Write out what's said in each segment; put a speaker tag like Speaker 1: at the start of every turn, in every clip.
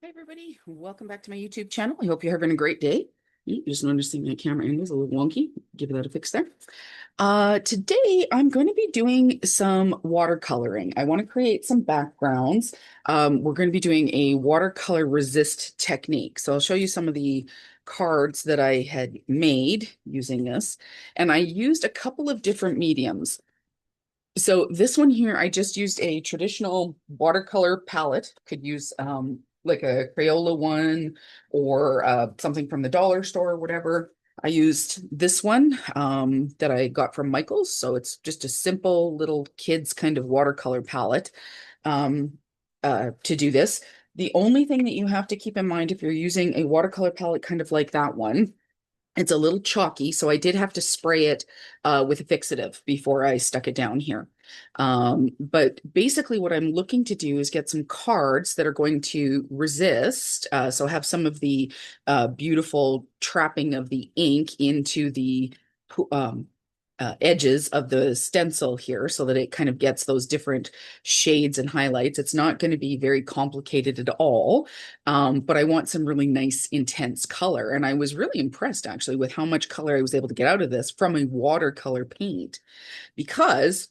Speaker 1: Hi everybody, welcome back to my YouTube channel. I hope you're having a great day. Just noticing my camera angle is a little wonky. Give that a fix there. Today I'm going to be doing some watercoloring. I want to create some backgrounds. We're going to be doing a watercolor resist technique. So I'll show you some of the cards that I had made using this. And I used a couple of different mediums. So this one here, I just used a traditional watercolor palette. Could use like a Crayola one or something from the dollar store or whatever. I used this one that I got from Michael's. So it's just a simple little kids kind of watercolor palette um, to do this. The only thing that you have to keep in mind if you're using a watercolor palette kind of like that one, it's a little chalky, so I did have to spray it with a fixative before I stuck it down here. But basically what I'm looking to do is get some cards that are going to resist, so have some of the beautiful trapping of the ink into the edges of the stencil here so that it kind of gets those different shades and highlights. It's not going to be very complicated at all, but I want some really nice, intense color. And I was really impressed actually with how much color I was able to get out of this from a watercolor paint because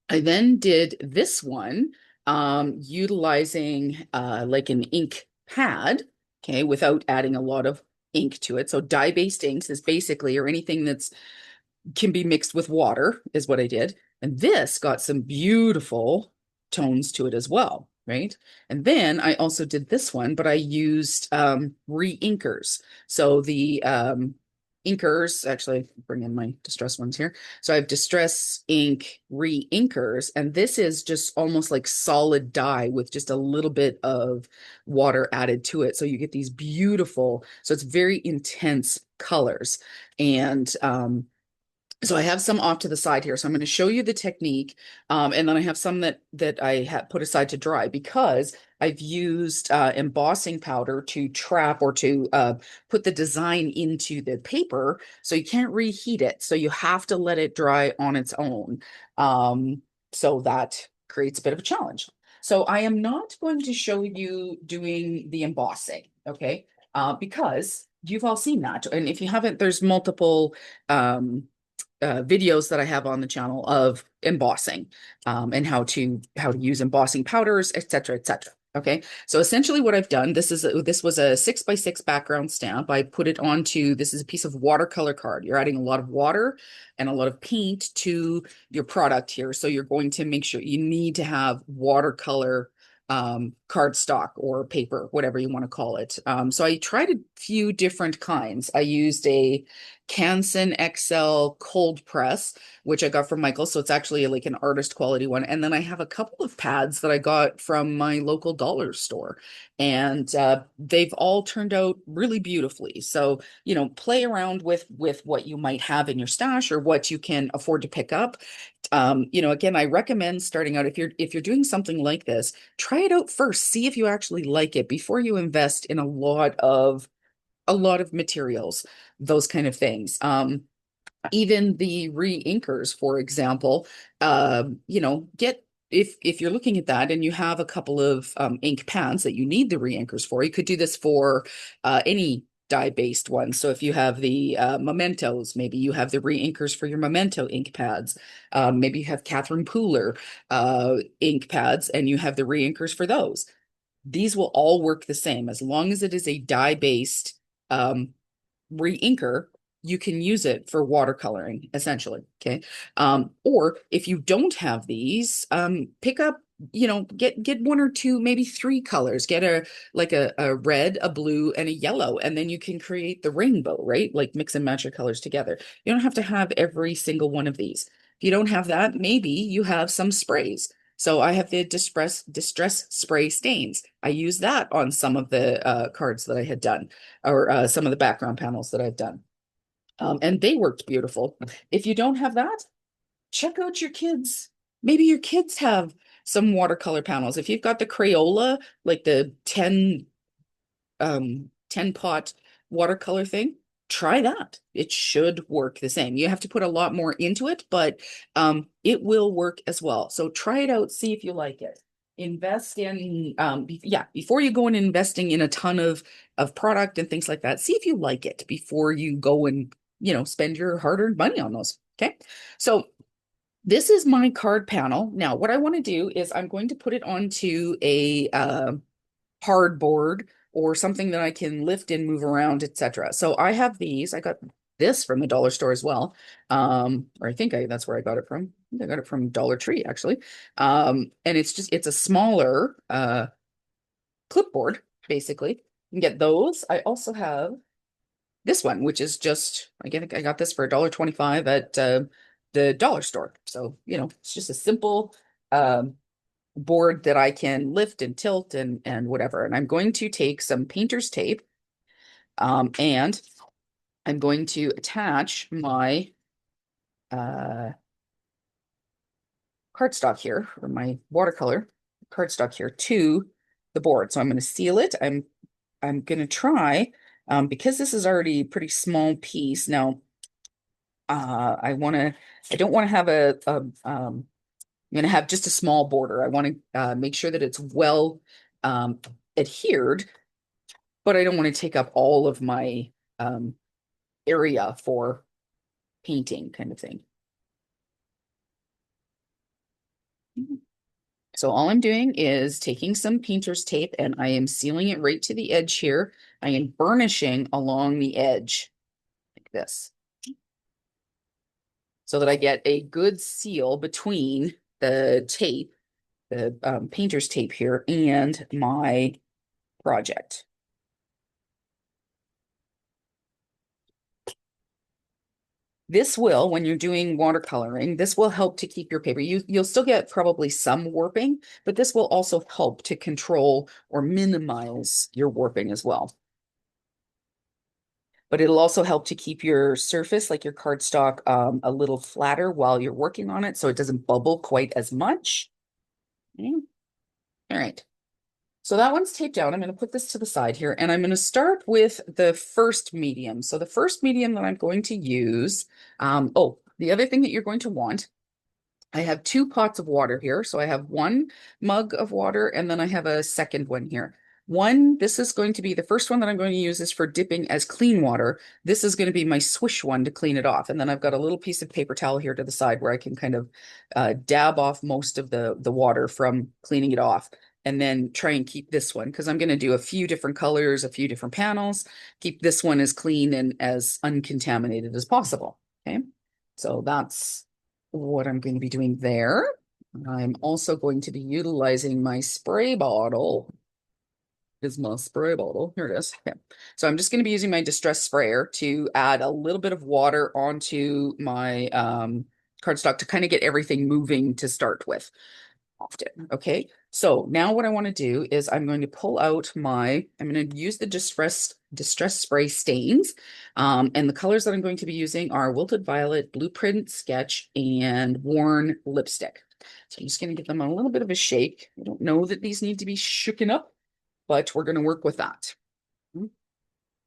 Speaker 1: I then did this one utilizing like an ink pad, okay, without adding a lot of ink to it. So dye-based inks is basically, or anything that's can be mixed with water is what I did. And this got some beautiful tones to it as well, right? And then I also did this one, but I used re-inkers. So the inkers, actually bring in my distress ones here. So I have distress ink re-inkers, and this is just almost like solid dye with just a little bit of water added to it. So you get these beautiful, so it's very intense colors. And so I have some off to the side here. So I'm going to show you the technique, and then I have some that I have put aside to dry because I've used embossing powder to trap or to put the design into the paper. So you can't reheat it. So you have to let it dry on its own. So that creates a bit of a challenge. So I am not going to show you doing the embossing, okay? Because you've all seen that. And if you haven't, there's multiple videos that I have on the channel of embossing and how to use embossing powders, etc., etc. Okay, so essentially what I've done, this was a 6x6 background stamp. I put it onto, this is a piece of watercolor card. You're adding a lot of water and a lot of paint to your product here. So you're going to make sure you need to have watercolor cardstock or paper, whatever you want to call it. So I tried a few different kinds. I used a Canson XL cold press, which I got from Michael. So it's actually like an artist quality one. And then I have a couple of pads that I got from my local dollar store. And they've all turned out really beautifully. So, play around with what you might have in your stash or what you can afford to pick up. Again, I recommend starting out if you're doing something like this, try it out first. See if you actually like it before you invest in a lot of materials, those kind of things. Even the re-inkers, for example, get if you're looking at that and you have a couple of ink pads that you need the re-inkers for, you could do this for any dye-based one. So if you have the mementos, maybe you have the re-inkers for your memento ink pads. Maybe you have Catherine Pooler ink pads and you have the re-inkers for those. These will all work the same as long as it is a dye-based re-inker, you can use it for watercoloring, essentially. Okay. Or if you don't have these, pick up, get one or two, maybe three colors. Get a red, a blue, and a yellow, and then you can create the rainbow, right? Like mix and match your colors together. You don't have to have every single one of these. If you don't have that, maybe you have some sprays. So I have the distress spray stains. I use that on some of the cards that I had done, or some of the background panels that I've done. And they worked beautiful. If you don't have that, check out your kids. Maybe your kids have some watercolor panels. If you've got the Crayola, like the 10 pot watercolor thing, try that. It should work the same. You have to put a lot more into it, but it will work as well. So try it out, see if you like it. invest in yeah, before you go and investing in a ton of product and things like that, see if you like it before you go and spend your hard-earned money on those. Okay, so this is my card panel. Now what I want to do is I'm going to put it onto a hardboard or something that I can lift and move around, etc. So I have these. I got this from the dollar store as well. Or I think that's where I got it from. I think I got it from Dollar Tree actually. And it's a smaller clipboard, basically. You can get those. I also have this one, which is just, again, I got this for $1.25 at the dollar store. So, it's just a simple board that I can lift and tilt and whatever. And I'm going to take some painter's tape, and I'm going to attach my uh, cardstock here, or my watercolor cardstock here to the board. So I'm going to seal it. I'm going to try, because this is already a pretty small piece. Now, I don't want to have I'm going to have just a small border. I want to make sure that it's well adhered, but I don't want to take up all of my um, area for painting kind of thing. So all I'm doing is taking some painter's tape and I am sealing it right to the edge here. I am burnishing along the edge like this so that I get a good seal between the tape, the painter's tape here, and my project. This will, when you're doing watercoloring, this will help to keep your paper. You'll still get probably some warping, but this will also help to control or minimize your warping as well. But it'll also help to keep your surface, like your cardstock, a little flatter while you're working on it, so it doesn't bubble quite as much. Okay. All right. So that one's taped down. I'm going to put this to the side here, and I'm going to start with the first medium. So the first medium that I'm going to use, oh, the other thing that you're going to want, I have two pots of water here. So I have one mug of water, and then I have a second one here. This is going to be the first one that I'm going to use is for dipping as clean water. This is going to be my swish one to clean it off. And then I've got a little piece of paper towel here to the side where I can kind of dab off most of the water from cleaning it off. And then try and keep this one because I'm going to do a few different colors, a few different panels. Keep this one as clean and as uncontaminated as possible. Okay, so that's what I'm going to be doing there. I'm also going to be utilizing my spray bottle. Is my spray bottle. Here it is. Okay. So I'm just going to be using my distress sprayer to add a little bit of water onto my cardstock to kind of get everything moving to start with often. Okay. So now what I want to do is I'm going to pull out I'm going to use the distress spray stains. And the colors that I'm going to be using are Wilted Violet, Blueprint Sketch, and Worn Lipstick. So I'm just going to give them a little bit of a shake. I don't know that these need to be shooken up, but we're going to work with that. And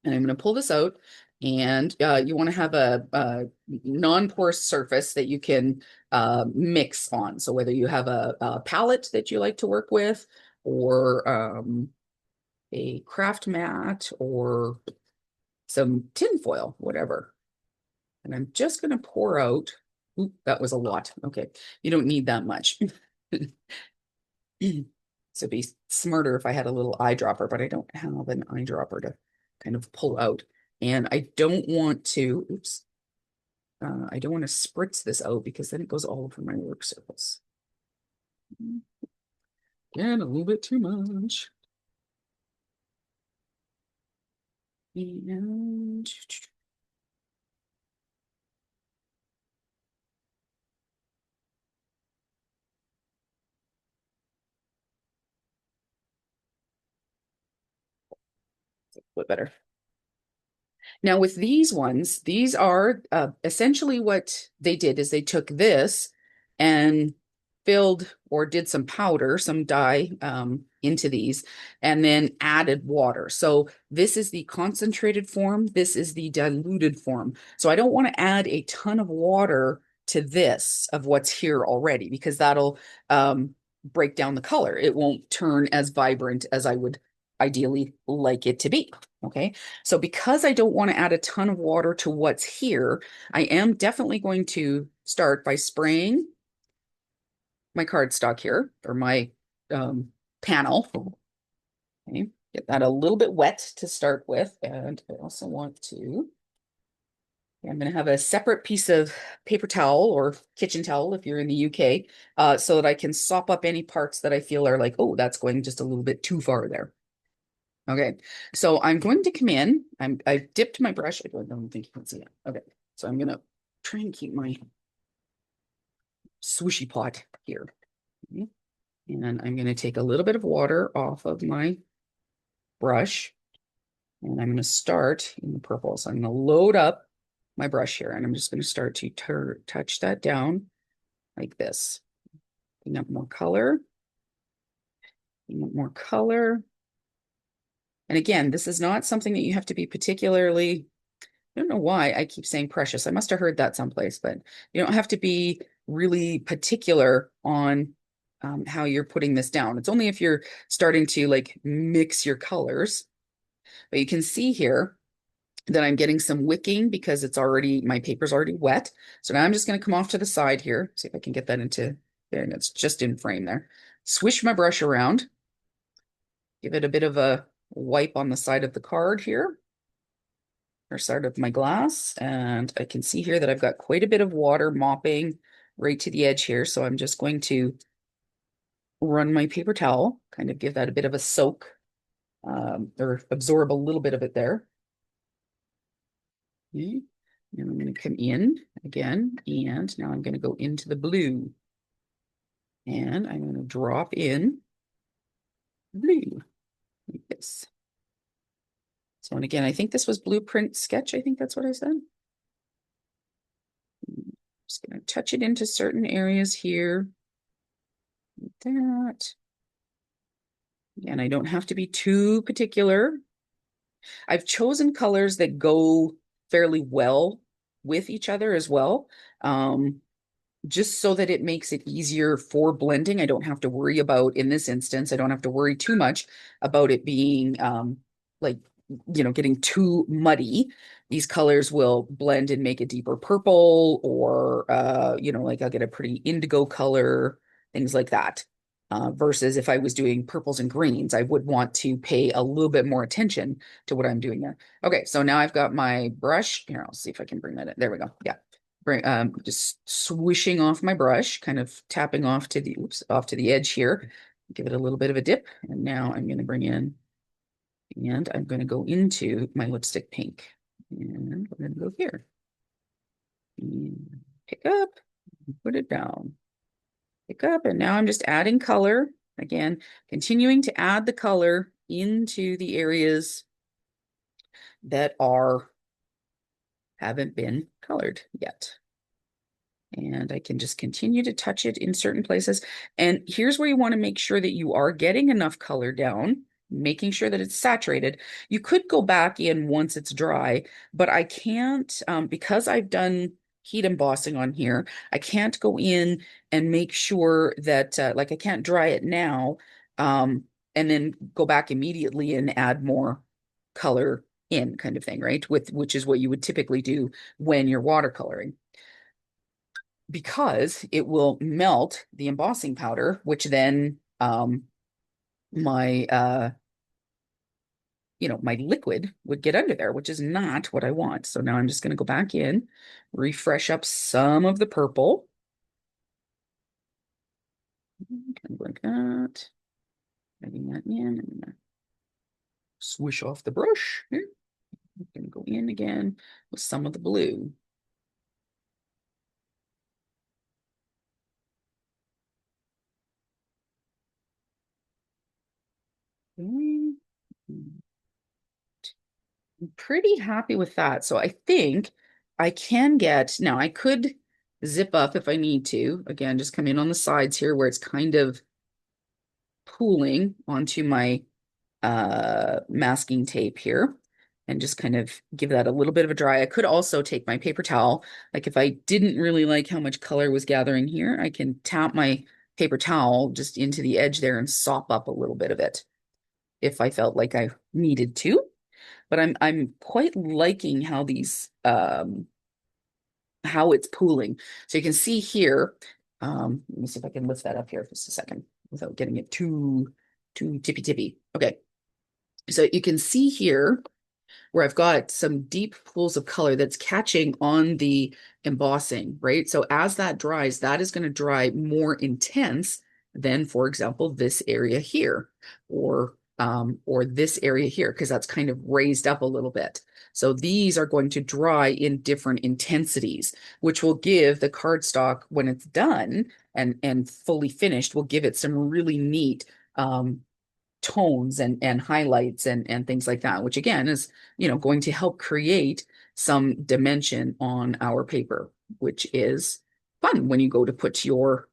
Speaker 1: I'm going to pull this out. And you want to have a non-porous surface that you can mix on. So whether you have a palette that you like to work with, or a craft mat, or some tin foil, whatever. And I'm just going to pour out. Oop, that was a lot. Okay, you don't need that much. So it'd be smarter if I had a little eyedropper, but I don't have an eyedropper to kind of pull out. And I don't want to, oops, I don't want to spritz this out because then it goes all over my work surface. And a little bit too much. And a bit better. Now with these ones, these are essentially what they did is they took this and filled or did some powder, some dye into these, and then added water. So this is the concentrated form. This is the diluted form. So I don't want to add a ton of water to this of what's here already because that'll break down the color. It won't turn as vibrant as I would ideally like it to be. Okay. So because I don't want to add a ton of water to what's here, I am definitely going to start by spraying my cardstock here, or my panel. Okay. Get that a little bit wet to start with. And I also want to, I'm going to have a separate piece of paper towel or kitchen towel if you're in the UK, so that I can sop up any parts that I feel are like, oh, that's going just a little bit too far there. Okay, so I'm going to come in. I've dipped my brush. I don't think you can see it. Okay, so I'm going to try and keep my swishy pot here. Okay. And I'm going to take a little bit of water off of my brush, and I'm going to start in the purple. So I'm going to load up my brush here, and I'm just going to start to touch that down like this. Bring up more color. Bring up more color. And again, this is not something that you have to be particularly, I don't know why I keep saying precious. I must have heard that someplace, but you don't have to be really particular on how you're putting this down. It's only if you're starting to like mix your colors. But you can see here that I'm getting some wicking because it's already, my paper's already wet. So now I'm just going to come off to the side here. See if I can get that into there. And it's just in frame there. Swish my brush around. Give it a bit of a wipe on the side of the card here, or side of my glass. And I can see here that I've got quite a bit of water mopping right to the edge here. So I'm just going to run my paper towel, kind of give that a bit of a soak, or absorb a little bit of it there. Okay. And I'm going to come in again, and now I'm going to go into the blue. And I'm going to drop in blue like this. So, and again, I think this was Blueprint Sketch. I think that's what I said. Just going to touch it into certain areas here. Like that. Again, I don't have to be too particular. I've chosen colors that go fairly well with each other as well. Just so that it makes it easier for blending. I don't have to worry about, in this instance, I don't have to worry too much about it being like, getting too muddy. These colors will blend and make a deeper purple, or, like I'll get a pretty indigo color, things like that. Versus if I was doing purples and greens, I would want to pay a little bit more attention to what I'm doing there. Okay, so now I've got my brush. Here, I'll see if I can bring that in. There we go. Yeah. Just swishing off my brush, kind of tapping off to the edge here. Give it a little bit of a dip. And now I'm going to bring in, and I'm going to go into my lipstick pink. And we're going to go here. And pick up, and put it down. Pick up, and now I'm just adding color. Again, continuing to add the color into the areas that haven't been colored yet. And I can just continue to touch it in certain places. And here's where you want to make sure that you are getting enough color down, making sure that it's saturated. You could go back in once it's dry, but I can't, because I've done heat embossing on here, I can't go in and make sure that, like I can't dry it now, and then go back immediately and add more color in, kind of thing, right? Which is what you would typically do when you're watercoloring, because it will melt the embossing powder, which then my my liquid would get under there, which is not what I want. So now I'm just going to go back in, refresh up some of the purple, kind of like that, adding that in. I'm gonna swish off the brush here. I'm going to go in again with some of the blue. I'm pretty happy with that. So I think I can get, now I could zip up if I need to. Again, just come in on the sides here where it's kind of pooling onto my masking tape here, and just kind of give that a little bit of a dry. I could also take my paper towel. Like if I didn't really like how much color was gathering here, I can tap my paper towel just into the edge there and sop up a little bit of it if I felt like I needed to. But I'm quite liking how these how it's pooling. So you can see here, let me see if I can lift that up here for just a second without getting it too tippy. Okay. So you can see here where I've got some deep pools of color that's catching on the embossing, right? So as that dries, that is going to dry more intense than, for example, this area here, or this area here, because that's kind of raised up a little bit. So these are going to dry in different intensities, which will give the cardstock, when it's done and fully finished, will give it some really neat tones and highlights and things like that, which again is, going to help create some dimension on our paper, which is fun when you go to put your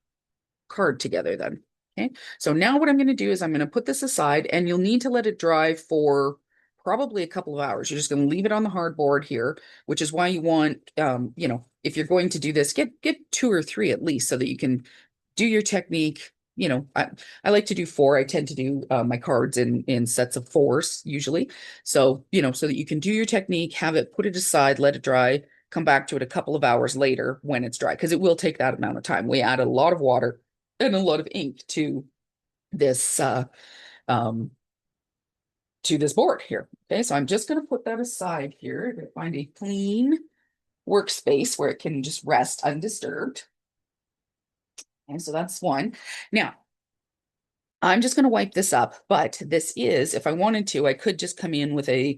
Speaker 1: card together then. Okay, so now what I'm going to do is I'm going to put this aside, and you'll need to let it dry for probably a couple of hours. You're just going to leave it on the hardboard here, which is why you want, if you're going to do this, get 2 or 3 at least, so that you can do your technique. I like to do 4. I tend to do my cards in sets of 4s usually. So, so that you can do your technique, have it, put it aside, let it dry, come back to it a couple of hours later when it's dry, because it will take that amount of time. We add a lot of water and a lot of ink this um to this board here. Okay, so I'm just going to put that aside here to find a clean workspace where it can just rest undisturbed. And so that's one. Now, I'm just going to wipe this up, but this is, if I wanted to, I could just come in with a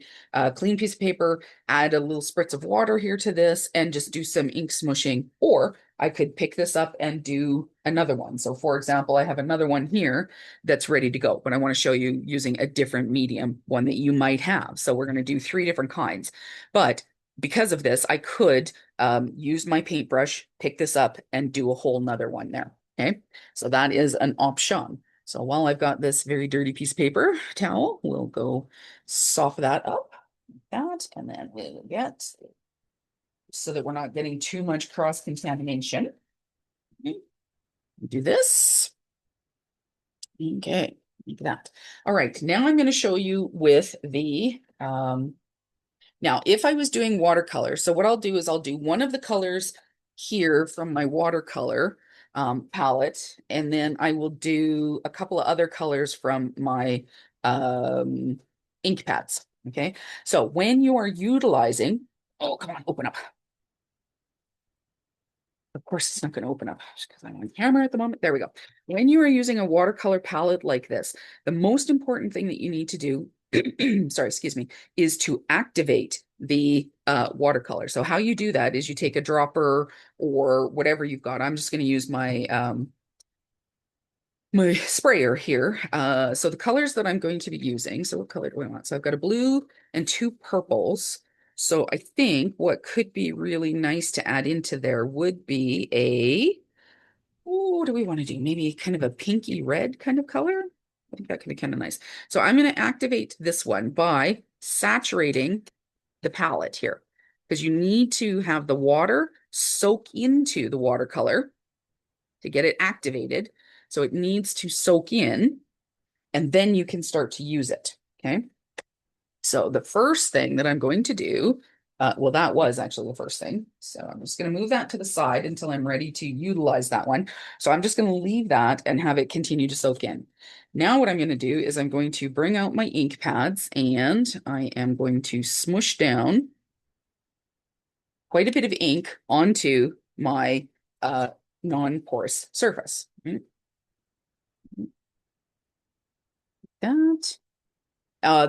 Speaker 1: clean piece of paper, add a little spritz of water here to this, and just do some ink smushing, or I could pick this up and do another one. So for example, I have another one here that's ready to go, but I want to show you using a different medium, one that you might have. So we're going to do 3 different kinds, but because of this, I could use my paintbrush, pick this up, and do a whole nother one there. Okay, so that is an option. So while I've got this very dirty piece of paper towel, we'll go soften that up, and then we'll get, so that we're not getting too much cross contamination. Do this. Okay, like that. All right, now I'm going to show you with the, now if I was doing watercolor, so what I'll do is I'll do one of the colors here from my watercolor palette, and then I will do a couple of other colors from my ink pads. Okay, so when you are utilizing, oh, come on, open up. Of course, it's not going to open up because I'm on camera at the moment. There we go. When you are using a watercolor palette like this, the most important thing that you need to do, sorry, excuse me, is to activate the watercolor. So how you do that is you take a dropper or whatever you've got. I'm just going to use my sprayer here. So the colors that I'm going to be using, so what color do I want? So I've got a blue and 2 purples. So I think what could be really nice to add into there would be what do we want to do? Maybe kind of a pinky red kind of color. I think that could be kind of nice. So I'm going to activate this one by saturating the palette here, because you need to have the water soak into the watercolor to get it activated. So it needs to soak in, and then you can start to use it. Okay. So the first thing that I'm going to do, well, that was actually the first thing. So I'm just going to move that to the side until I'm ready to utilize that one. So I'm just going to leave that and have it continue to soak in. Now what I'm going to do is I'm going to bring out my ink pads, and I am going to smush down quite a bit of ink onto my non-porous surface. That.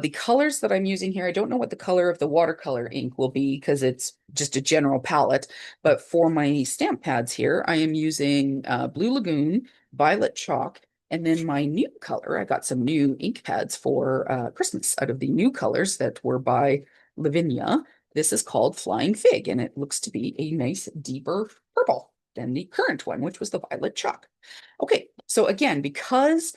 Speaker 1: The colors that I'm using here, I don't know what the color of the watercolor ink will be because it's just a general palette. But for my stamp pads here, I am using Blue Lagoon, Violet Chalk, and then my new color. I got some new ink pads for Christmas out of the new colors that were by Lavinia. This is called Flying Fig, and it looks to be a nice deeper purple than the current one, which was the Violet Chalk. Okay, so again, because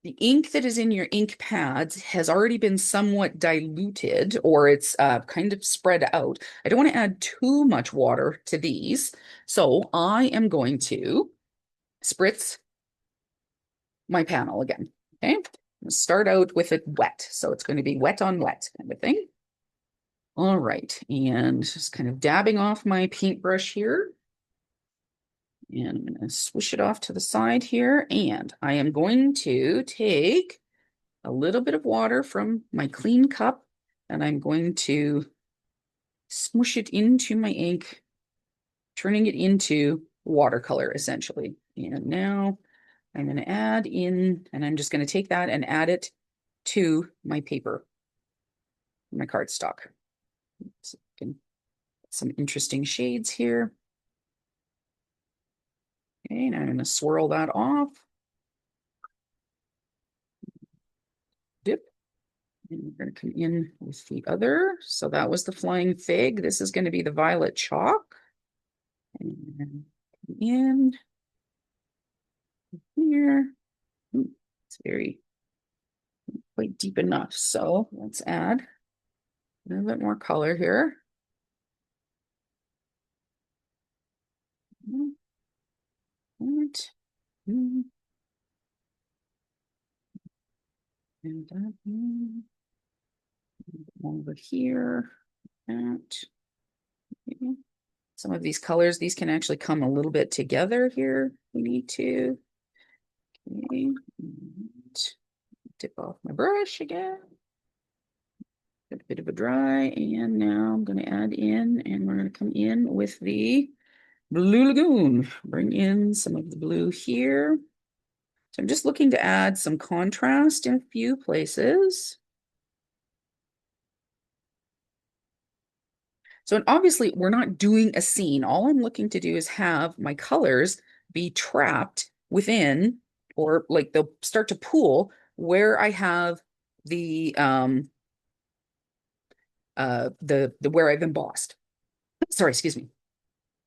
Speaker 1: the ink that is in your ink pads has already been somewhat diluted, or it's kind of spread out. I don't want to add too much water to these. So I am going to spritz my panel again. Okay. Start out with it wet. So it's going to be wet on wet kind of thing. All right. And just kind of dabbing off my paintbrush here. And I'm going to swish it off to the side here. And I am going to take a little bit of water from my clean cup and I'm going to smush it into my ink, turning it into watercolor essentially. And now I'm going to add in, and I'm just going to take that and add it to my paper, my cardstock. So some interesting shades here. Okay, and I'm going to swirl that off. Dip. And we're going to come in with the other. So that was the flying fig. This is going to be the violet chalk. And come in here. It's very quite deep enough. So let's add a little bit more color here. Right. And that over here. That. Okay. Some of these colors, these can actually come a little bit together here. We need to. Okay. And dip off my brush again. Get a bit of a dry, and now I'm going to add in, and we're going to come in with the Blue Lagoon. Bring in some of the blue here. So I'm just looking to add some contrast in a few places. So obviously we're not doing a scene. All I'm looking to do is have my colors be trapped within, or like they'll start to pool where I have the where I've embossed. Sorry, excuse me.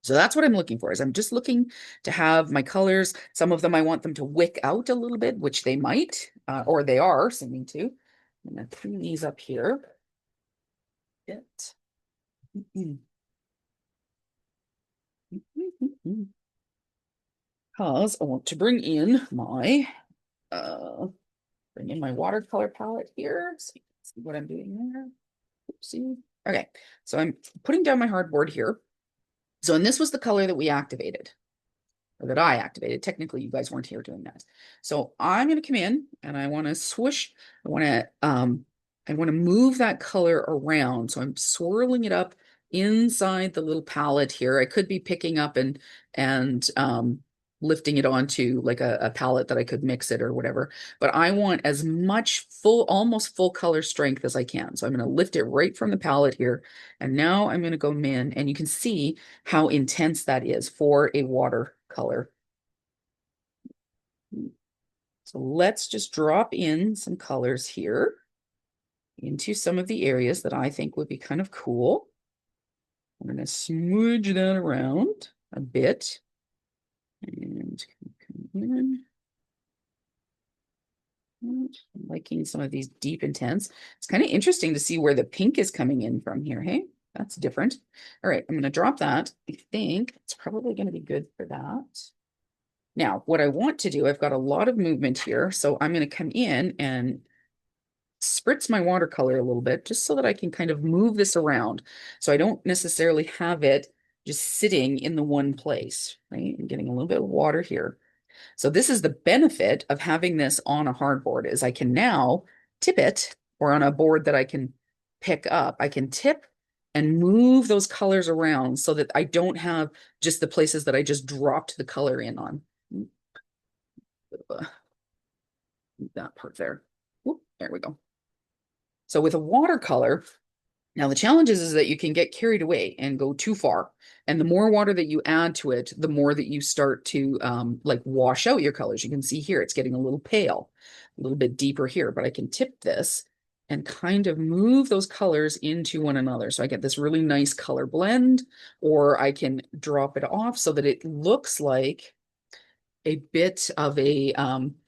Speaker 1: So that's what I'm looking for, is I'm just looking to have my colors. Some of them I want them to wick out a little bit, which they might, or they are seeming to. I'm gonna clean these up here. It. Because I want to bring in my watercolor palette here. So you can see what I'm doing there. Oopsie. Okay, so I'm putting down my hardboard here. So, and this was the color that we activated, or that I activated. Technically, you guys weren't here doing that. So I'm going to come in and I want to swoosh. I want to move that color around. So I'm swirling it up inside the little palette here. I could be picking up and lifting it onto like a palette that I could mix it or whatever. But I want as much almost full color strength as I can. So I'm going to lift it right from the palette here. And now I'm going to go in, and you can see how intense that is for a watercolor. So let's just drop in some colors here into some of the areas that I think would be kind of cool. I'm going to smudge that around a bit and come in. I'm liking some of these deep intense. It's kind of interesting to see where the pink is coming in from here. Hey, that's different. All right, I'm going to drop that. I think it's probably going to be good for that. Now, what I want to do, I've got a lot of movement here, so I'm going to come in and spritz my watercolor a little bit just so that I can kind of move this around. So I don't necessarily have it just sitting in the one place, right? I'm getting a little bit of water here. So this is the benefit of having this on a hardboard, is I can now tip it, or on a board that I can pick up, I can tip and move those colors around so that I don't have just the places that I just dropped the color in on. That part there. Whoop, there we go. So with a watercolor, now the challenge is that you can get carried away and go too far. And the more water that you add to it, the more that you start to like wash out your colors. You can see here, it's getting a little pale, a little bit deeper here, but I can tip this and kind of move those colors into one another. So I get this really nice color blend, or I can drop it off so that it looks like a bit of a,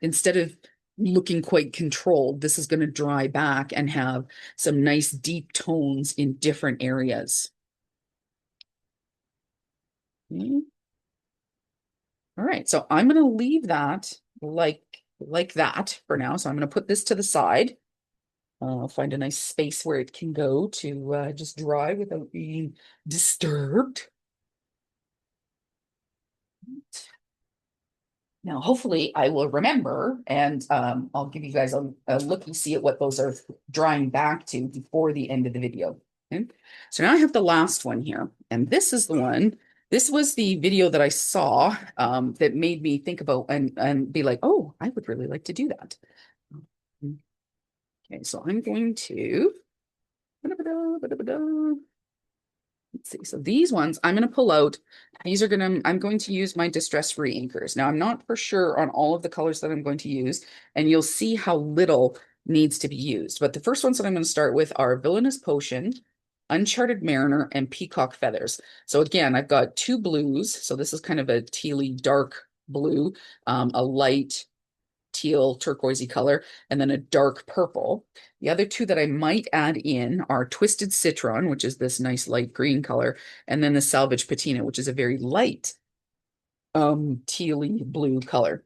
Speaker 1: instead of looking quite controlled, this is going to dry back and have some nice deep tones in different areas. Okay. All right, so I'm going to leave that like that for now. So I'm going to put this to the side. I'll find a nice space where it can go to just dry without being disturbed. Now, hopefully, I will remember, and I'll give you guys a look and see at what those are drying back to before the end of the video. Okay. So now I have the last one here, and this is the one. This was the video that I saw that made me think about and be like, oh, I would really like to do that. Okay, so I'm going to. Let's see. So these ones I'm going to pull out. I'm going to use my distress-free inkers. Now I'm not for sure on all of the colors that I'm going to use, and you'll see how little needs to be used. But the first ones that I'm going to start with are Villainous Potion, Uncharted Mariner, and Peacock Feathers. So again, I've got two blues. So this is kind of a tealy dark blue, a light teal turquoisey color, and then a dark purple. The other two that I might add in are Twisted Citron, which is this nice light green color, and then the Salvage Patina, which is a very light tealy blue color.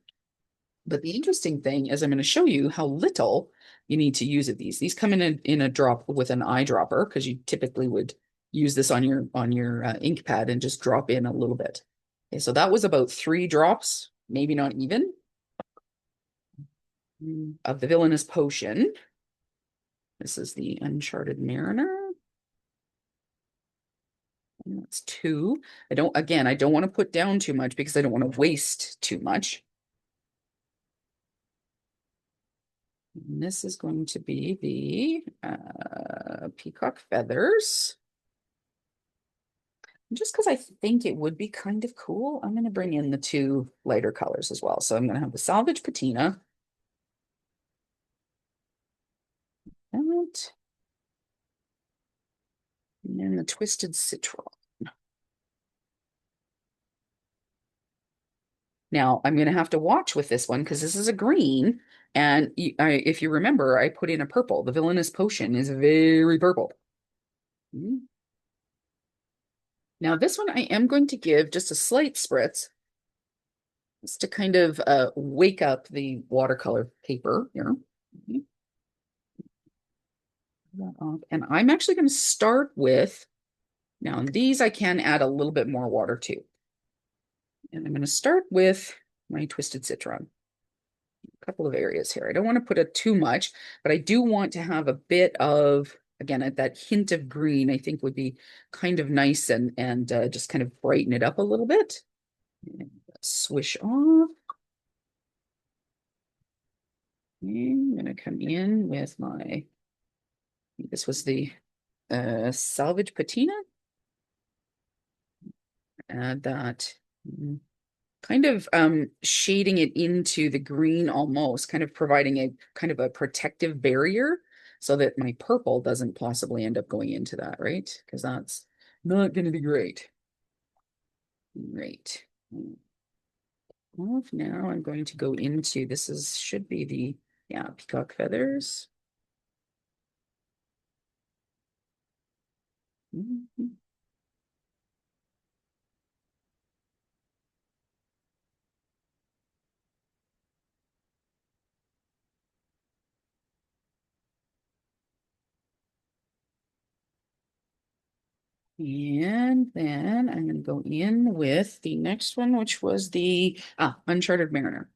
Speaker 1: But the interesting thing is I'm going to show you how little you need to use of these. These come in a drop with an eyedropper because you typically would use this on your ink pad and just drop in a little bit. Okay, so that was about 3 drops, maybe not even, of the Villainous Potion. This is the Uncharted Mariner. And that's 2. I don't want to put down too much because I don't want to waste too much. And this is going to be the Peacock Feathers. Just because I think it would be kind of cool, I'm going to bring in the 2 lighter colors as well. So I'm going to have the Salvage Patina. And then the Twisted Citron. Now I'm going to have to watch with this one because this is a green. And if you remember, I put in a purple. The Villainous Potion is very purple. Now this one I am going to give just a slight spritz just to kind of wake up the watercolor paper here. And I'm actually going to start with, now these I can add a little bit more water to. And I'm going to start with my Twisted Citron. A couple of areas here. I don't want to put it too much, but I do want to have a bit of, again, that hint of green I think would be kind of nice and just kind of brighten it up a little bit. And swish off. And I'm going to come in with my, this was the Salvage Patina. Add that, kind of shading it into the green almost, kind of providing a kind of a protective barrier so that my purple doesn't possibly end up going into that, right? Because that's not going to be great. Great. Well, now I'm going to go into, should be the, yeah, Peacock Feathers. And then I'm going to go in with the next one, which was the Uncharted Mariner.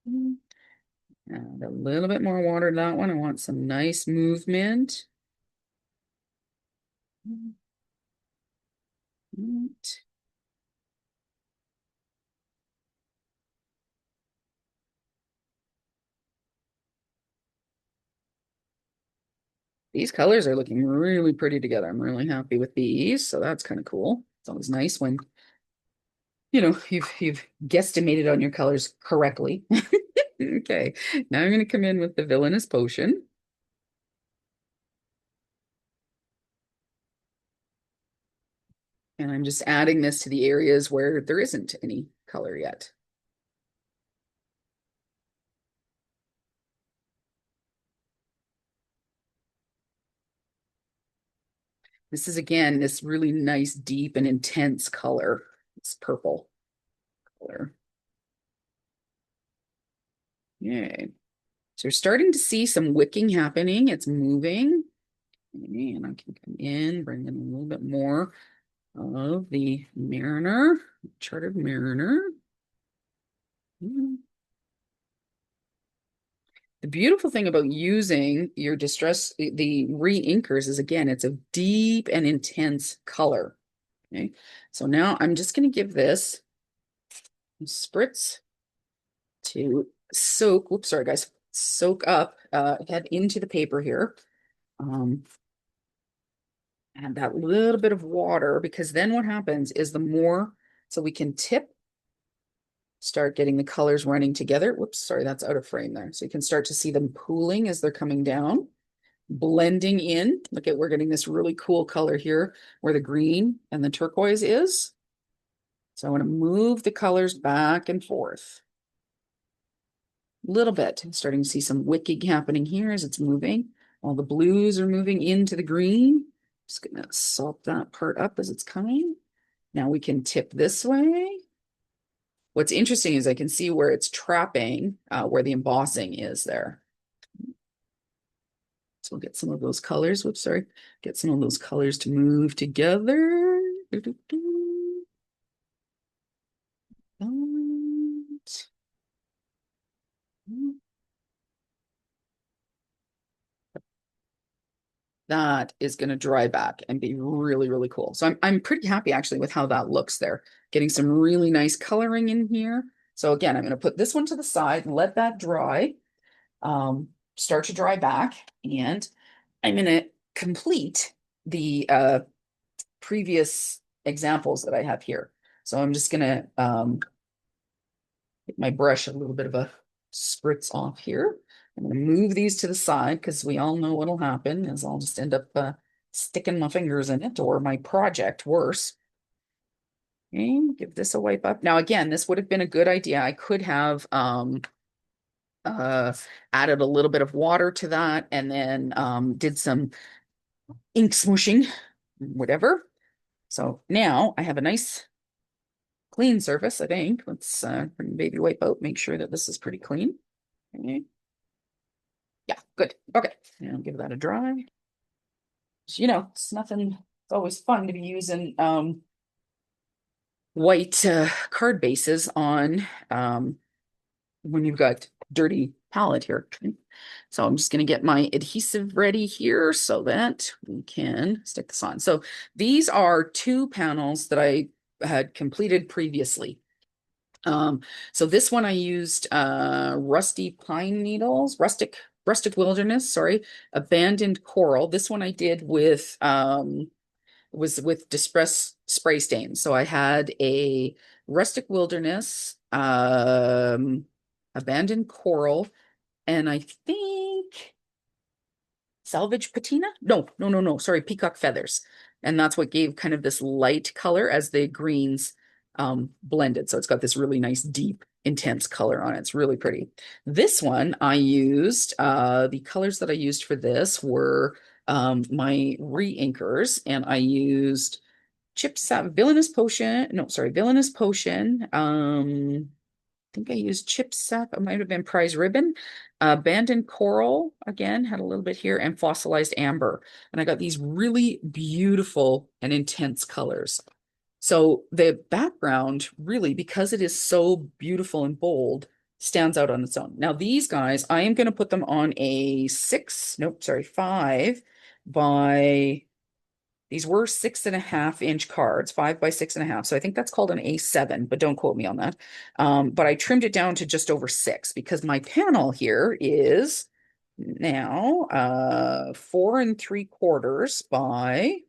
Speaker 1: Add a little bit more water to that one. I want some nice movement. These colors are looking really pretty together. I'm really happy with these, so that's kind of cool. It's always nice when you've guesstimated on your colors correctly. Okay, now I'm going to come in with the Villainous Potion. And I'm just adding this to the areas where there isn't any color yet. This is, again, this really nice, deep, and intense color. It's purple color. Okay. So you're starting to see some wicking happening. It's moving. And I can come in, bring in a little bit more of the mariner, chartered mariner. Mm. The beautiful thing about using your distress, the re-inkers is again, it's a deep and intense color. Okay. So now I'm just going to give this a spritz to soak. Whoops, sorry guys. Soak up, head into the paper here. Um, and that little bit of water, because then what happens is the more, so we can tip, start getting the colors running together. Whoops, sorry, that's out of frame there. So you can start to see them pooling as they're coming down, blending in. Look at, we're getting this really cool color here where the green and the turquoise is. So I want to move the colors back and forth a little bit. I'm starting to see some wicking happening here as it's moving. All the blues are moving into the green. Just gonna salt that part up as it's coming. Now we can tip this way. What's interesting is I can see where it's trapping, where the embossing is there. So we'll get some of those colors. Whoops, sorry. Get some of those colors to move together. That is going to dry back and be really, really cool. So I'm pretty happy actually with how that looks there. Getting some really nice coloring in here. So again, I'm going to put this one to the side and let that dry, start to dry back. And I'm going to complete the previous examples that I have here. So I'm just going to get my brush a little bit of a spritz off here. I'm going to move these to the side because we all know what'll happen is I'll just end up sticking my fingers in it, or my project worse. And give this a wipe up. Now, again, this would have been a good idea. I could have uh, added a little bit of water to that and then did some ink smooshing, whatever. So now I have a nice clean surface, I think. Let's bring baby wipe out, make sure that this is pretty clean. Okay. Yeah, good. Okay, now give that a dry. So, it's nothing, it's always fun to be using white card bases on when you've got dirty palette here. So I'm just going to get my adhesive ready here so that we can stick this on. So these are two panels that I had completed previously. So this one I used rusty pine needles, rustic wilderness, sorry, abandoned coral. This one I did with was with distress spray stains. So I had a rustic wilderness, abandoned coral, and I think salvage patina? No, no, no, no. Sorry, peacock feathers. And that's what gave kind of this light color as the greens blended. So it's got this really nice, deep, intense color on it. It's really pretty. This one I used, the colors that I used for this were my re-inkers, and I used Chip Sap, Villainous Potion. No, sorry, Villainous Potion. Think I used Chip Sap. It might have been Prize Ribbon. Abandoned Coral, again, had a little bit here, and Fossilized Amber. And I got these really beautiful and intense colors. So the background, really, because it is so beautiful and bold, stands out on its own. Now, these guys, I am going to put them on a 5 these were 6.5 inch cards, 5 by 6.5. So I think that's called an A7, but don't quote me on that. But I trimmed it down to just over 6 because my panel here is now 4 3/4 by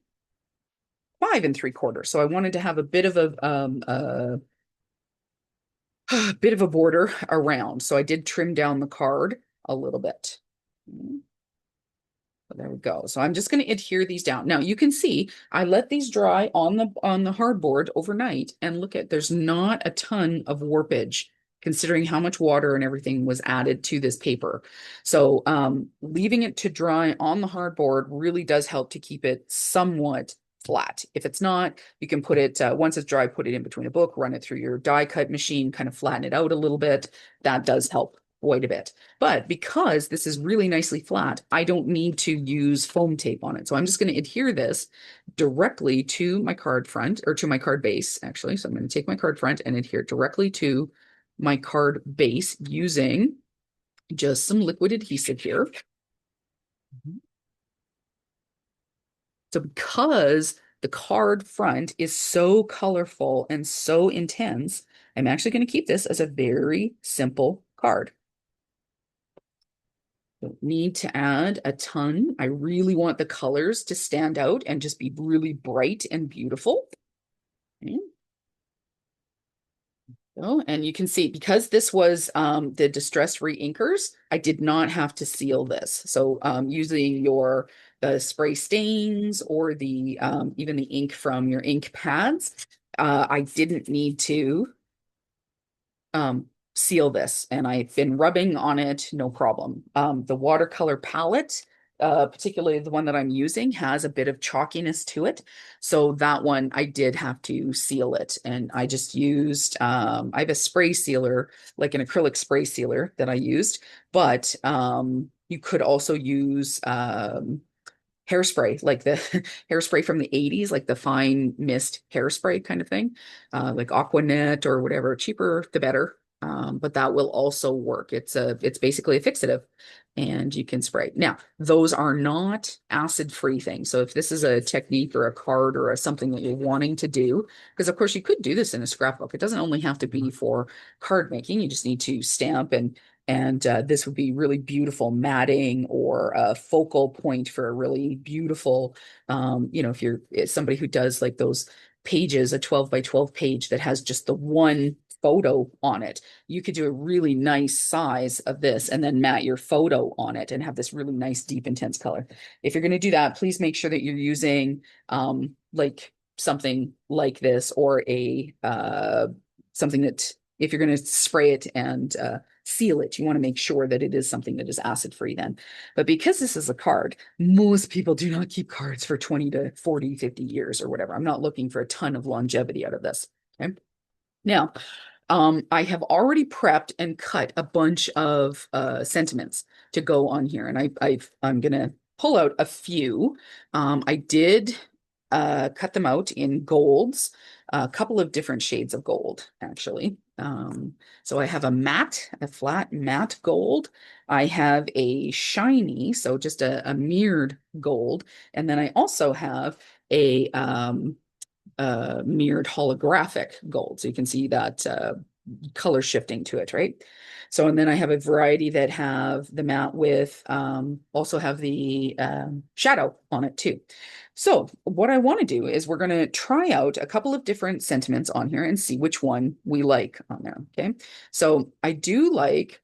Speaker 1: 5 3/4. So I wanted to have a bit of a bit of a border around. So I did trim down the card a little bit. There we go. So I'm just going to adhere these down. Now you can see I let these dry on the hardboard overnight, and look at, there's not a ton of warpage considering how much water and everything was added to this paper. So leaving it to dry on the hardboard really does help to keep it somewhat flat. If it's not, you can put it, once it's dry, put it in between a book, run it through your die cut machine, kind of flatten it out a little bit. That does help quite a bit. But because this is really nicely flat, I don't need to use foam tape on it. So I'm just going to adhere this directly to my card front, or to my card base, actually. So I'm going to take my card front and adhere directly to my card base using just some liquid adhesive here. So because the card front is so colorful and so intense, I'm actually going to keep this as a very simple card. Don't need to add a ton. I really want the colors to stand out and just be really bright and beautiful. Okay. Oh, and you can see, because this was the distress reinkers, I did not have to seal this. So using your the spray stains or the even the ink from your ink pads, I didn't need to um, seal this, and I've been rubbing on it, no problem. The watercolor palette, particularly the one that I'm using, has a bit of chalkiness to it. So that one I did have to seal it. And I just used, I have a spray sealer, like an acrylic spray sealer that I used, but you could also use hairspray, like the hairspray from the 80s, like the fine mist hairspray kind of thing, like Aquanet or whatever. Cheaper the better. But that will also work. It's basically a fixative, and you can spray. Now, those are not acid-free things. So if this is a technique or a card or something that you're wanting to do, because of course you could do this in a scrapbook. It doesn't only have to be for card making. You just need to stamp, and this would be really beautiful matting or a focal point for a really beautiful, if you're somebody who does like those pages, a 12 by 12 page that has just the one photo on it, you could do a really nice size of this and then mat your photo on it and have this really nice, deep, intense color. If you're going to do that, please make sure that you're using like something like this, or a something that, if you're going to spray it and seal it, you want to make sure that it is something that is acid free then. But because this is a card, most people do not keep cards for 20 to 40, 50 years or whatever. I'm not looking for a ton of longevity out of this. Okay. Now, I have already prepped and cut a bunch of sentiments to go on here, and I'm gonna pull out a few. I did cut them out in golds, a couple of different shades of gold, actually. So I have a flat matte gold. I have a shiny, so just a mirrored gold, and then I also have a mirrored holographic gold. So you can see that color shifting to it, right? So, and then I have a variety that have the matte with, also have the shadow on it too. So what I want to do is we're going to try out a couple of different sentiments on here and see which one we like on there. Okay. So I like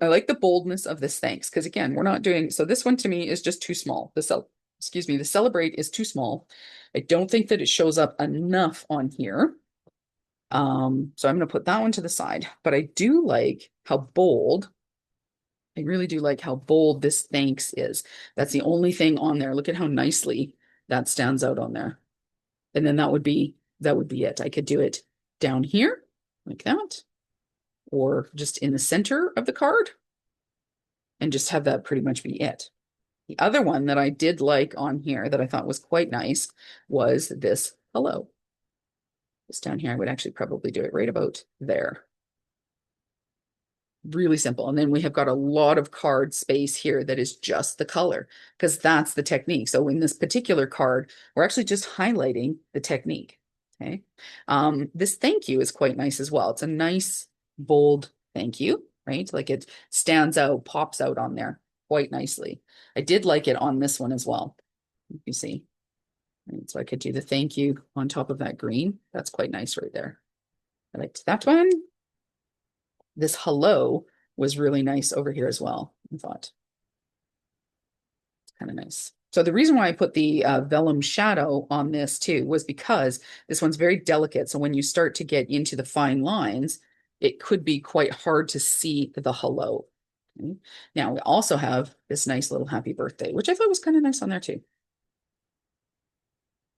Speaker 1: the boldness of this thanks, because again, we're not doing, so this one to me is just too small. The celebrate is too small. I don't think that it shows up enough on here. So I'm going to put that one to the side, but I do like how bold, I really do like how bold this thanks is. That's the only thing on there. Look at how nicely that stands out on there. And then that would be it. I could do it down here like that, or just in the center of the card and just have that pretty much be it. The other one that I did like on here that I thought was quite nice was this hello. This down here, I would actually probably do it right about there. Really simple. And then we have got a lot of card space here that is just the color, because that's the technique. So in this particular card, we're actually just highlighting the technique. Okay. This thank you is quite nice as well. It's a nice, bold thank you, right? Like it stands out, pops out on there quite nicely. I did like it on this one as well. You see. Right, so I could do the thank you on top of that green. That's quite nice right there. I liked that one. This hello was really nice over here as well, I thought. It's kind of nice. So the reason why I put the vellum shadow on this too was because this one's very delicate. So when you start to get into the fine lines, it could be quite hard to see the hello. Okay. Now we also have this nice little happy birthday, which I thought was kind of nice on there too.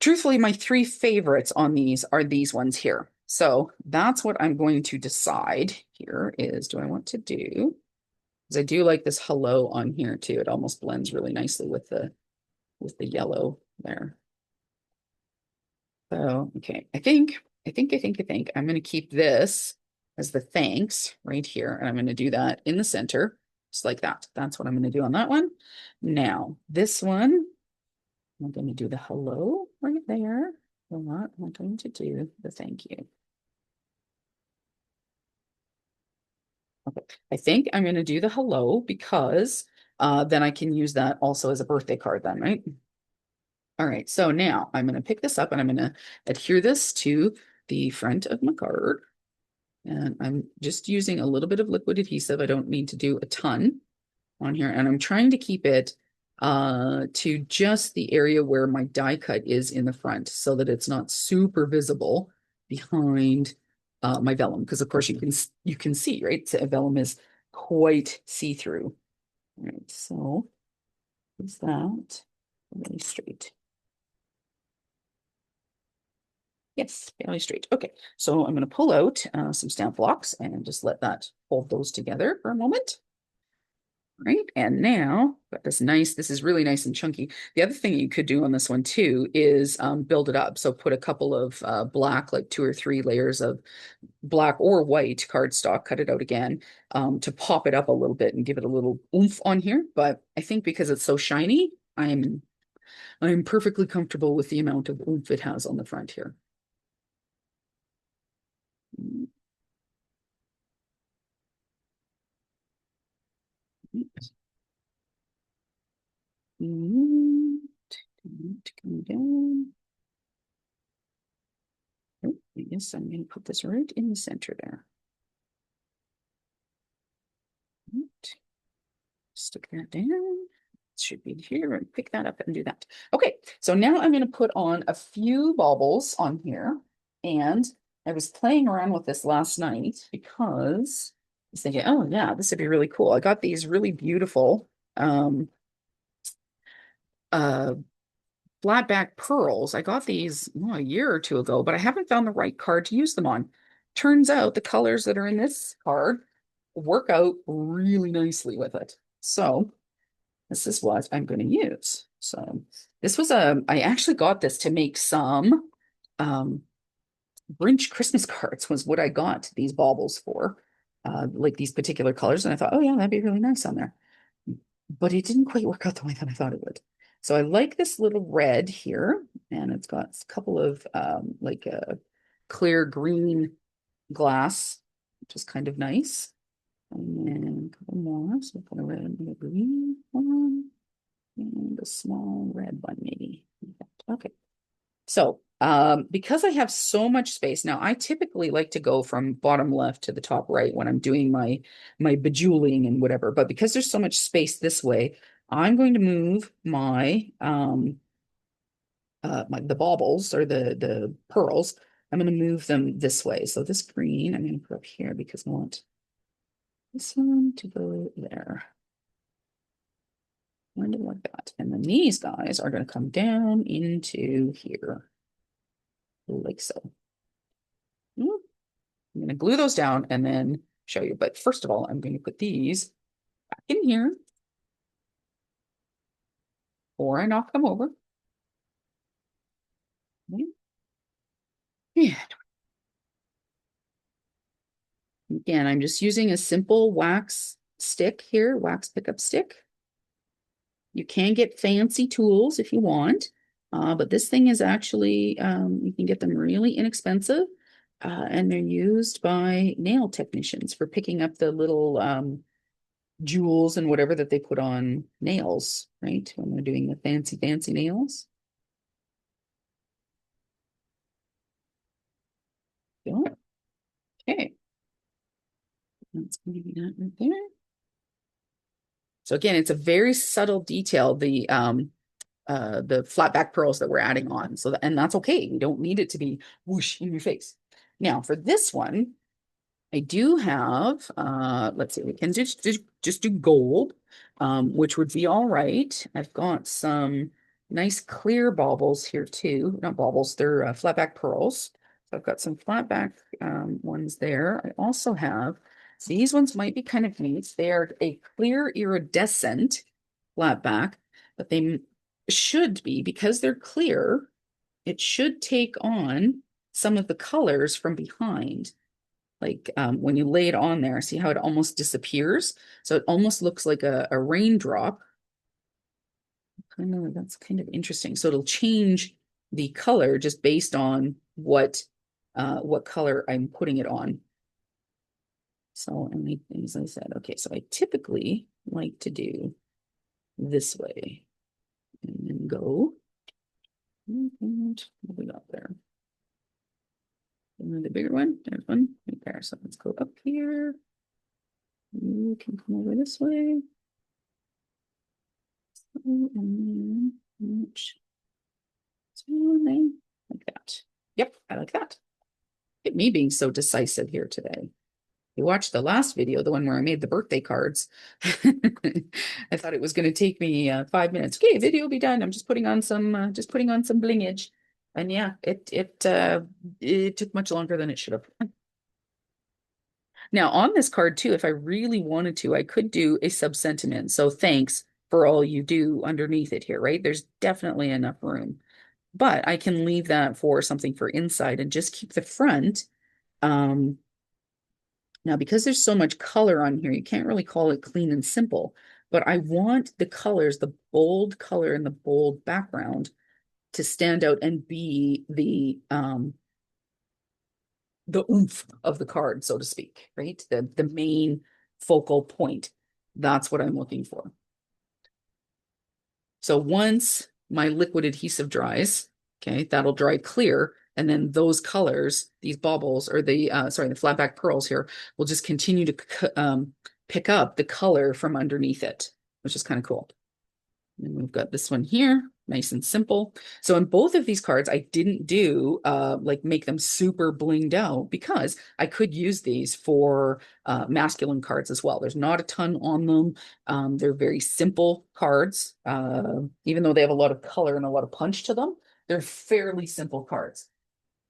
Speaker 1: Truthfully, my three favorites on these are these ones here. So that's what I'm going to decide here is, do I want to do, because I do like this hello on here too. It almost blends really nicely with the yellow there. So, okay, I think I'm going to keep this as the thanks right here. And I'm going to do that in the center, just like that. That's what I'm going to do on that one. Now, this one, I'm going to do the hello right there. For what I'm going to do the thank you. Okay, I think I'm going to do the hello because then I can use that also as a birthday card then, right? All right, so now I'm going to pick this up and I'm going to adhere this to the front of my card. And I'm just using a little bit of liquid adhesive. I don't need to do a ton on here. And I'm trying to keep it to just the area where my die cut is in the front so that it's not super visible behind my vellum. Because of course you can see, right? So vellum is quite see-through. All right, so is that really straight? Yes, fairly straight. Okay, so I'm going to pull out some stamp blocks and just let that hold those together for a moment. Right, and now got this is really nice and chunky. The other thing you could do on this one too is build it up. So put a couple of black, like 2 or 3 layers of black or white cardstock, cut it out again to pop it up a little bit and give it a little oomph on here. But I think because it's so shiny, I'm perfectly comfortable with the amount of oomph it has on the front here. Come down. Oh, yes, I'm going to put this right in the center there. Right. Stick that down. It should be here and pick that up and do that. Okay, so now I'm going to put on a few baubles on here. And I was playing around with this last night because I was thinking, oh yeah, this would be really cool. I got these really beautiful uh flat back pearls. I got these a year or two ago, but I haven't found the right card to use them on. Turns out the colors that are in this card work out really nicely with it. So this is what I'm going to use. So this was I actually got this to make some um, Grinch Christmas cards was what I got these baubles for, like these particular colors. And I thought, oh yeah, that'd be really nice on there. But it didn't quite work out the way that I thought it would. So I like this little red here, and it's got a couple of like a clear green glass, which is kind of nice. And then a couple more. So put a red and a green one, and a small red one, maybe. Okay. So because I have so much space now, I typically like to go from bottom left to the top right when I'm doing my bejeweling and whatever. But because there's so much space this way, I'm going to move my the baubles or the pearls. I'm going to move them this way. So this green, I'm going to put up here because I want this one to go there. Kind of like that. And then these guys are going to come down into here, like so. I'm going to glue those down and then show you. But first of all, I'm going to put these back in here or I knock them over. Yeah. Again, I'm just using a simple wax stick here, wax pickup stick. You can get fancy tools if you want, but this thing is actually, you can get them really inexpensive, and they're used by nail technicians for picking up the little jewels and whatever that they put on nails, right? When they're doing the fancy nails. Yeah. Okay. That's going to be that right there. So again, it's a very subtle detail, the flat back pearls that we're adding on. So and that's okay. You don't need it to be whoosh in your face. Now for this one, I do have let's see, we can just do gold, which would be all right. I've got some nice clear baubles here too. Not baubles, they're flat back pearls. So I've got some flat back ones there. I also have, these ones might be kind of neat. They are a clear iridescent flat back, but they should be, because they're clear, it should take on some of the colors from behind. Like when you lay it on there, see how it almost disappears? So it almost looks like a raindrop. I know that's kind of interesting. So it'll change the color just based on what color I'm putting it on. So, and as I said, okay, so I typically like to do this way and then go. And what we got there? And then the bigger one, there's one right there. So let's go up here. You can come over this way. So, and then like that. Yep, I like that. Look at me being so decisive here today. You watched the last video, the one where I made the birthday cards. I thought it was going to take me 5 minutes. Okay, video will be done. I'm just putting on some blingage, and yeah, it took much longer than it should have. Now on this card too, if I really wanted to, I could do a sub-sentiment. So thanks for all you do underneath it here, right? There's definitely enough room, but I can leave that for something for inside and just keep the front. Um, Now, because there's so much color on here, you can't really call it clean and simple, but I want the colors, the bold color and the bold background to stand out and be the oomph of the card, so to speak, right? The main focal point. That's what I'm looking for. So once my liquid adhesive dries, okay, that'll dry clear. And then those colors, these baubles or the flat back pearls here will just continue to pick up the color from underneath it, which is kind of cool. And we've got this one here, nice and simple. So in both of these cards, I didn't do like make them super blinged out because I could use these for masculine cards as well. There's not a ton on them. They're very simple cards, even though they have a lot of color and a lot of punch to them. They're fairly simple cards.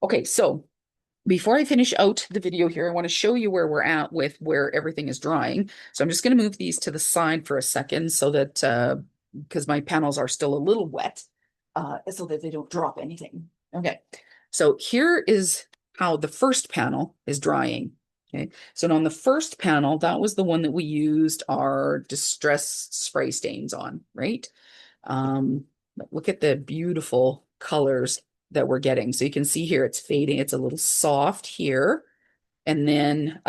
Speaker 1: Okay, so before I finish out the video here, I want to show you where we're at with where everything is drying. So I'm just going to move these to the side for a second so that because my panels are still a little wet, so that they don't drop anything. Okay, so here is how the first panel is drying. Okay, so on the first panel, that was the one that we used our distress spray stains on, right? Look at the beautiful colors that we're getting. So you can see here it's fading. It's a little soft here. And then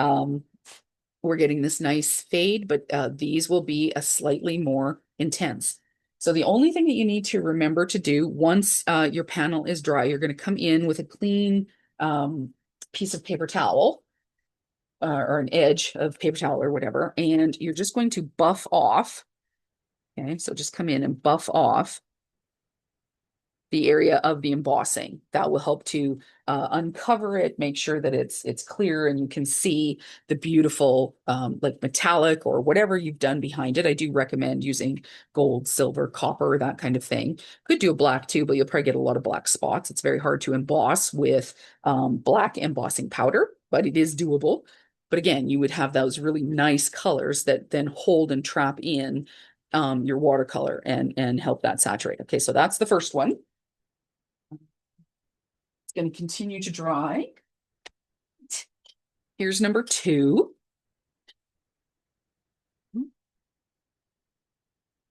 Speaker 1: we're getting this nice fade, but these will be a slightly more intense. So the only thing that you need to remember to do once your panel is dry, you're going to come in with a clean piece of paper towel or an edge of paper towel or whatever, and you're just going to buff off. Okay, so just come in and buff off the area of the embossing. That will help to uncover it, make sure that it's clear and you can see the beautiful like metallic or whatever you've done behind it. I do recommend using gold, silver, copper, that kind of thing. Could do a black too, but you'll probably get a lot of black spots. It's very hard to emboss with black embossing powder, but it is doable. But again, you would have those really nice colors that then hold and trap in your watercolor and help that saturate. Okay, so that's the first one. It's going to continue to dry. Here's number two.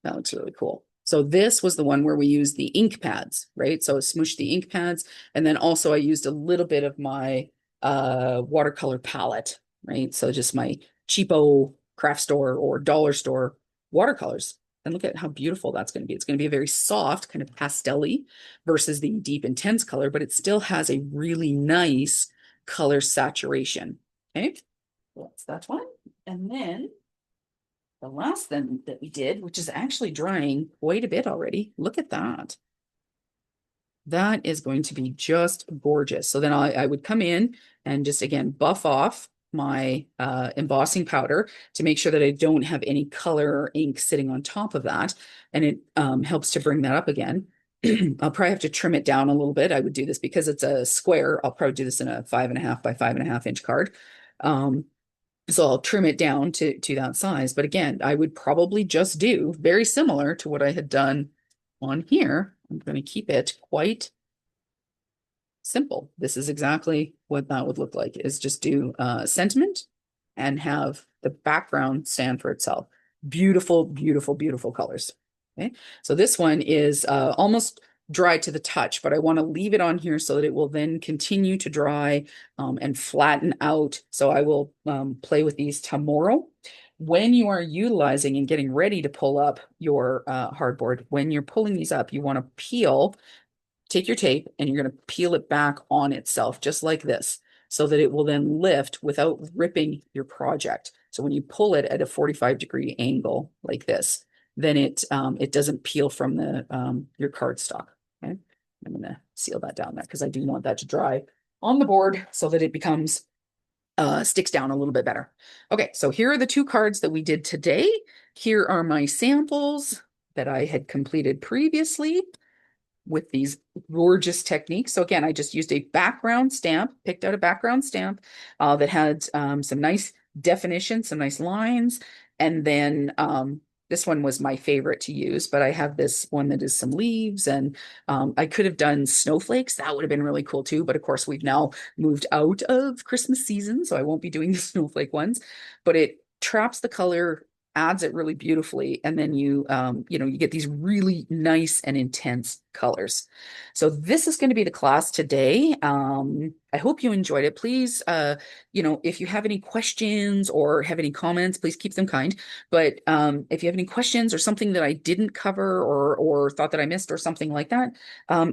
Speaker 1: That looks really cool. So this was the one where we used the ink pads, right? So I smooshed the ink pads. And then also I used a little bit of my watercolor palette, right? So just my cheapo craft store or dollar store watercolors. And look at how beautiful that's going to be. It's going to be a very soft, kind of pastel-y versus the deep, intense color, but it still has a really nice color saturation. Okay, so that's that one. And then the last thing that we did, which is actually drying quite a bit already. Look at that. That is going to be just gorgeous. So then I would come in and just, again, buff off my embossing powder to make sure that I don't have any color or ink sitting on top of that. And it helps to bring that up again. I'll probably have to trim it down a little bit. I would do this because it's a square. I'll probably do this in a 5.5 by 5.5 inch card. Um, so I'll trim it down to that size. But again, I would probably just do very similar to what I had done on here. I'm going to keep it quite simple. This is exactly what that would look like, is just do sentiment and have the background stand for itself. Beautiful, beautiful, beautiful colors. Okay, so this one is almost dry to the touch, but I want to leave it on here so that it will then continue to dry and flatten out. So I will play with these tomorrow. When you are utilizing and getting ready to pull up your hardboard, when you're pulling these up, you want to peel, take your tape, and you're going to peel it back on itself, just like this, so that it will then lift without ripping your project. So when you pull it at a 45-degree angle like this, then it doesn't peel from the your cardstock. Okay, I'm going to seal that down there because I do want that to dry on the board so that it becomes sticks down a little bit better. Okay, so here are the two cards that we did today. Here are my samples that I had completed previously with these gorgeous techniques. So again, I just used a background stamp, picked out a background stamp that had some nice definition, some nice lines. And then this one was my favorite to use, but I have this one that is some leaves, and I could have done snowflakes. That would have been really cool too. But of course, we've now moved out of Christmas season, so I won't be doing the snowflake ones, but it traps the color, adds it really beautifully, and then you get these really nice and intense colors. So this is going to be the class today. I hope you enjoyed it. Please, if you have any questions or have any comments, please keep them kind. But if you have any questions or something that I didn't cover or thought that I missed or something like that,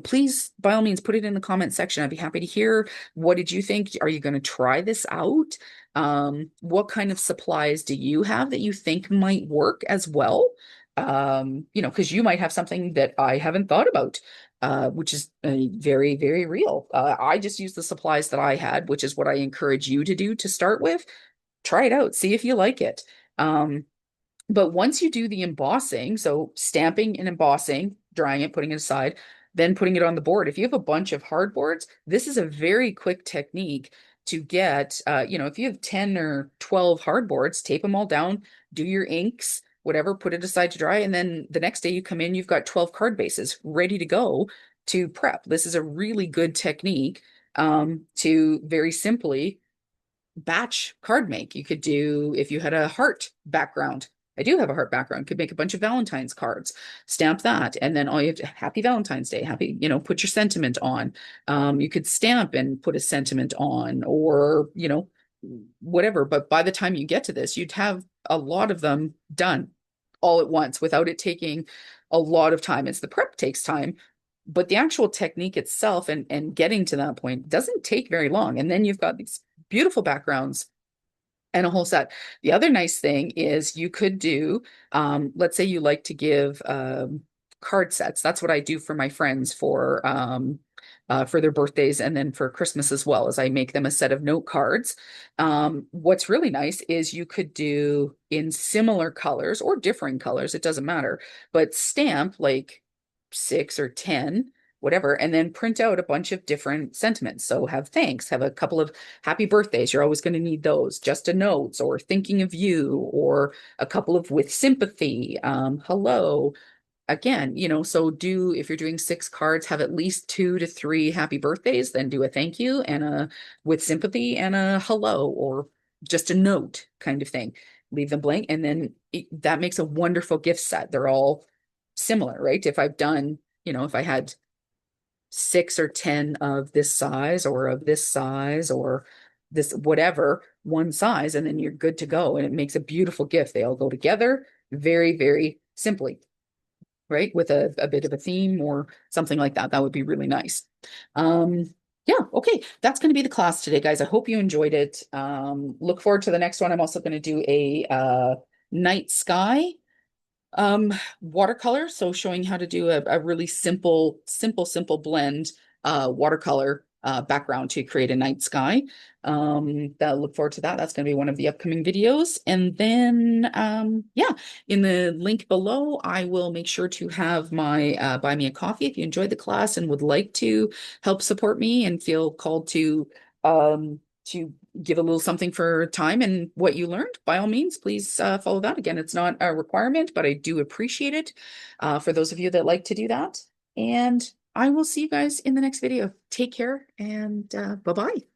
Speaker 1: please, by all means, put it in the comment section. I'd be happy to hear. What did you think? Are you going to try this out? What kind of supplies do you have that you think might work as well? Because you might have something that I haven't thought about, which is very, very real. I just use the supplies that I had, which is what I encourage you to do to start with. Try it out, see if you like it. But once you do the embossing, so stamping and embossing, drying it, putting it aside, then putting it on the board. If you have a bunch of hardboards, this is a very quick technique to get, if you have 10 or 12 hardboards, tape them all down, do your inks, whatever, put it aside to dry. And then the next day you come in, you've got 12 card bases ready to go to prep. This is a really good technique to very simply batch card make. You could do, if you had a heart background. I do have a heart background. Could make a bunch of Valentine's cards, stamp that, and then all you have to, Happy Valentine's Day, happy, put your sentiment on. You could stamp and put a sentiment on, or whatever. But by the time you get to this, you'd have a lot of them done all at once without it taking a lot of time. It's the prep takes time, but the actual technique itself and getting to that point doesn't take very long. And then you've got these beautiful backgrounds and a whole set. The other nice thing is you could do, let's say you like to give card sets. That's what I do for my friends for their birthdays and then for Christmas as well, as I make them a set of note cards. What's really nice is you could do in similar colors or differing colors, it doesn't matter, but stamp like 6 or 10, whatever, and then print out a bunch of different sentiments. So have thanks, have a couple of happy birthdays. You're always going to need those. Just a notes, or thinking of you, or a couple of with sympathy, hello. Again, so if you're doing 6 cards, have at least 2 to 3 happy birthdays, then do a thank you and a with sympathy and a hello, or just a note kind of thing. Leave them blank. And then that makes a wonderful gift set. They're all similar, right? If I had 6 or 10 of this size or of this size or this whatever, one size, and then you're good to go. And it makes a beautiful gift. They all go together very, very simply, right? With a bit of a theme or something like that. That would be really nice. Yeah, okay. That's going to be the class today, guys. I hope you enjoyed it. Look forward to the next one. I'm also going to do a night sky watercolor. So showing how to do a really simple blend watercolor background to create a night sky. That look forward to that. That's going to be one of the upcoming videos. And then, yeah, in the link below, I will make sure to have my buy me a coffee if you enjoyed the class and would like to help support me and feel called to give a little something for time and what you learned. By all means, please follow that. Again, it's not a requirement, but I do appreciate it for those of you that like to do that. And I will see you guys in the next video. Take care and bye-bye.